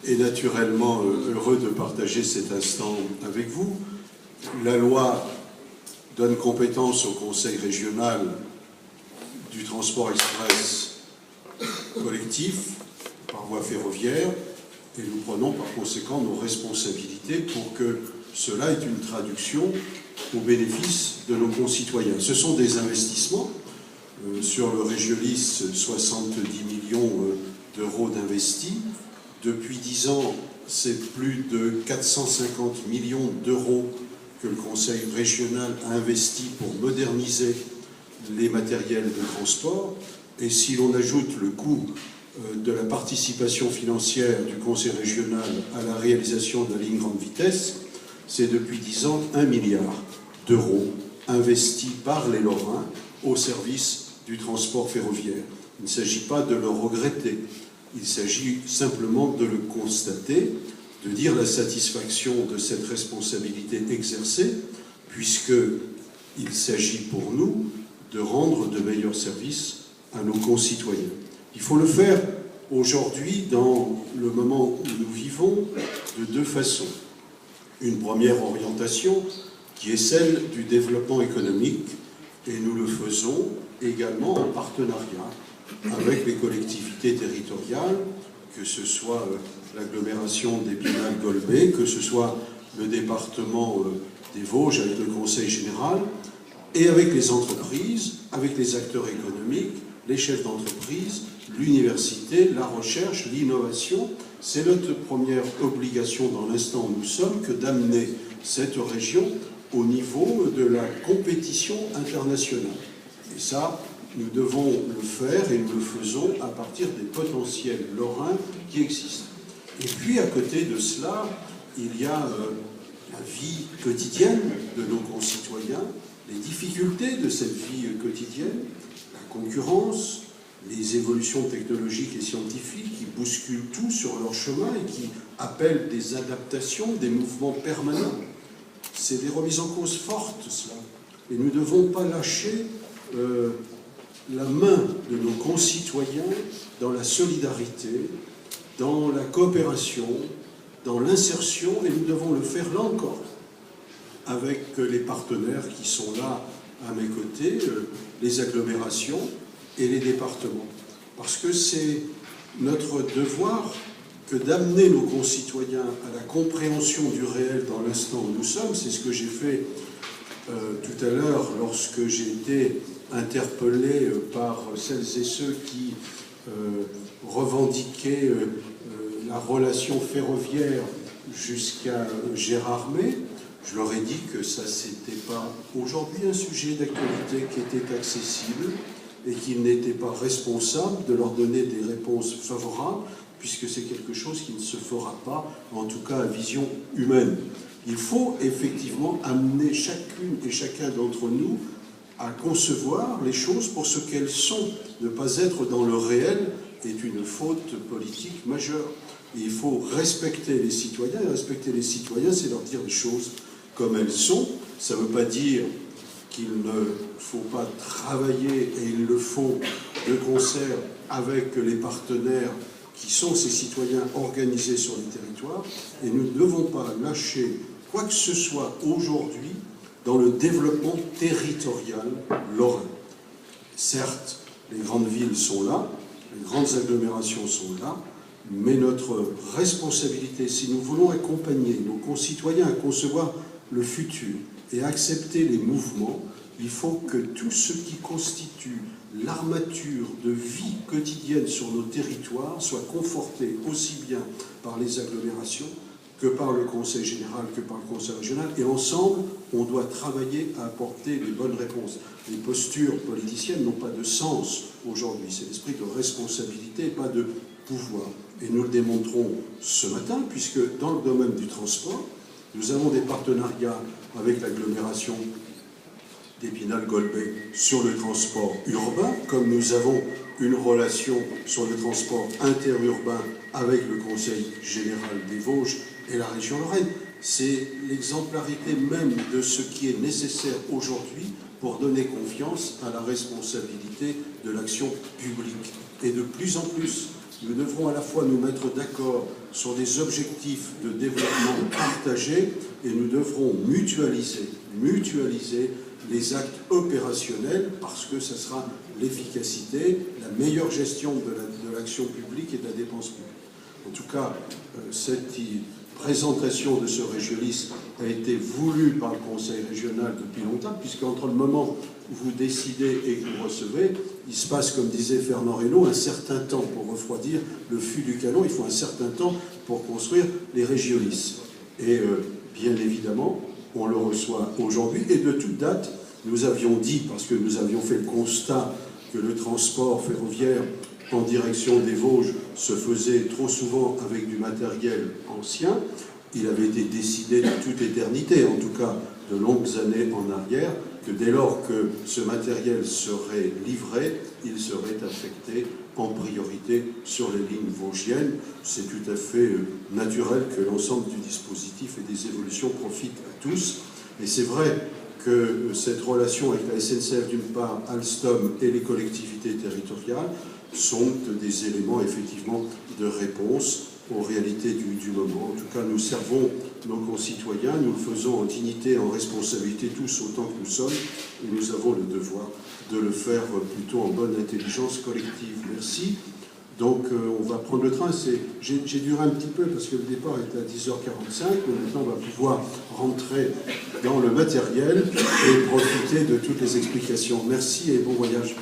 est naturellement heureux de partager cet instant avec vous. La loi donne compétence au Conseil régional du transport express collectif par voie ferroviaire et nous prenons par conséquent nos responsabilités pour que cela ait une traduction au bénéfice de nos concitoyens. Ce sont des investissements. Sur le Régiolis, 70 millions d'euros d'investis. Depuis 10 ans, c'est plus de 450 millions d'euros que le Conseil régional a investi pour moderniser les matériels de transport. Et si l'on ajoute le coût de la participation financière du Conseil régional à la réalisation de la ligne grande vitesse, c'est depuis 10 ans 1 milliard d'euros investis par les Lorrains au service du transport ferroviaire. Il ne s'agit pas de le regretter, il s'agit simplement de le constater, de dire la satisfaction de cette responsabilité exercée, puisqu'il s'agit pour nous de rendre de meilleurs services à nos concitoyens. Il faut le faire aujourd'hui, dans le moment où nous vivons, de deux façons. Une première orientation qui est celle du développement économique, et nous le faisons également en partenariat avec les collectivités territoriales, que ce soit l'agglomération d'Épinal-Golbet, que ce soit le département des Vosges avec le Conseil général, et avec les entreprises, avec les acteurs économiques, les chefs d'entreprise, l'université, la recherche, l'innovation. C'est notre première obligation dans l'instant où nous sommes que d'amener cette région au niveau de la compétition internationale. Et ça, nous devons le faire et nous le faisons à partir des potentiels lorrains qui existent. Et puis, à côté de cela, il y a la vie quotidienne de nos concitoyens, les difficultés de cette vie quotidienne, la concurrence, les évolutions technologiques et scientifiques qui bousculent tout sur leur chemin et qui appellent des adaptations, des mouvements permanents. C'est des remises en cause fortes, cela. Et nous ne devons pas lâcher la main de nos concitoyens dans la solidarité, dans la coopération, dans l'insertion, et nous devons le faire là encore, avec les partenaires qui sont là à mes côtés, les agglomérations et les départements. Parce que c'est notre devoir que d'amener nos concitoyens à la compréhension du réel dans l'instant où nous sommes. C'est ce que j'ai fait tout à l'heure lorsque j'ai été interpellé par celles et ceux qui revendiquaient la relation ferroviaire jusqu'à Gérardmer. Je leur ai dit que ça, c'était pas aujourd'hui un sujet d'actualité qui était accessible et qu'il n'était pas responsable de leur donner des réponses favorables, puisque c'est quelque chose qui ne se fera pas, en tout cas à vision humaine. Il faut effectivement amener chacune et chacun d'entre nous à concevoir les choses pour ce qu'elles sont. Ne pas être dans le réel est une faute politique majeure. Et il faut respecter les citoyens, et respecter les citoyens, c'est leur dire les choses comme elles sont. Ça ne veut pas dire qu'il ne faut pas travailler, et il le faut de concert avec les partenaires qui sont ces citoyens organisés sur les territoires, et nous ne devons pas lâcher quoi que ce soit aujourd'hui dans le développement territorial lorrain. Certes, les grandes villes sont là, les grandes agglomérations sont là, mais notre responsabilité, si nous voulons accompagner nos concitoyens à concevoir le futur et à accepter les mouvements, il faut que tout ce qui constitue l'armature de vie quotidienne sur nos territoires soit conforté aussi bien par les agglomérations que par le Conseil général, que par le Conseil régional. Et ensemble, on doit travailler à apporter les bonnes réponses. Les postures politiciennes n'ont pas de sens aujourd'hui. C'est l'esprit de responsabilité et pas de pouvoir. Et nous le démontrons ce matin, puisque dans le domaine du transport, nous avons des partenariats avec l'agglomération d'Épinal-Golbet sur le transport urbain, comme nous avons une relation sur le transport interurbain avec le Conseil général des Vosges et la région Lorraine. C'est l'exemplarité même de ce qui est nécessaire aujourd'hui pour donner confiance à la responsabilité de l'action publique. Et de plus en plus, Nous devrons à la fois nous mettre d'accord sur des objectifs de développement partagés et nous devrons mutualiser les actes opérationnels parce que ce sera l'efficacité, la meilleure gestion de l'action publique et de la dépense publique. En tout cas, cette présentation de ce régiolis a été voulue par le Conseil régional depuis longtemps, puisqu'entre le moment où vous décidez et que vous recevez, il se passe, comme disait Fernand Reynaud, un certain temps pour refroidir le fût du canon. Il faut un certain temps pour construire les régiolis. Et bien évidemment, on le reçoit aujourd'hui. Et de toute date, nous avions dit, parce que nous avions fait le constat que le transport ferroviaire en direction des Vosges se faisait trop souvent avec du matériel ancien. Il avait été décidé de toute éternité, en tout cas de longues années en arrière, que dès lors que ce matériel serait livré, il serait affecté en priorité sur les lignes vosgiennes. C'est tout à fait naturel que l'ensemble du dispositif et des évolutions profitent à tous. Et c'est vrai que cette relation avec la SNCF, d'une part, Alstom et les collectivités territoriales, sont des éléments effectivement de réponse aux réalités du moment. En tout cas, nous servons nos concitoyens, nous le faisons en dignité, en responsabilité, tous autant que nous sommes, et nous avons le devoir de le faire plutôt en bonne intelligence collective. Merci. Donc, on va prendre le train. J'ai duré un petit peu parce que le départ était à 10h45, mais maintenant on va pouvoir rentrer dans le matériel et profiter de toutes les explications. Merci et bon voyage.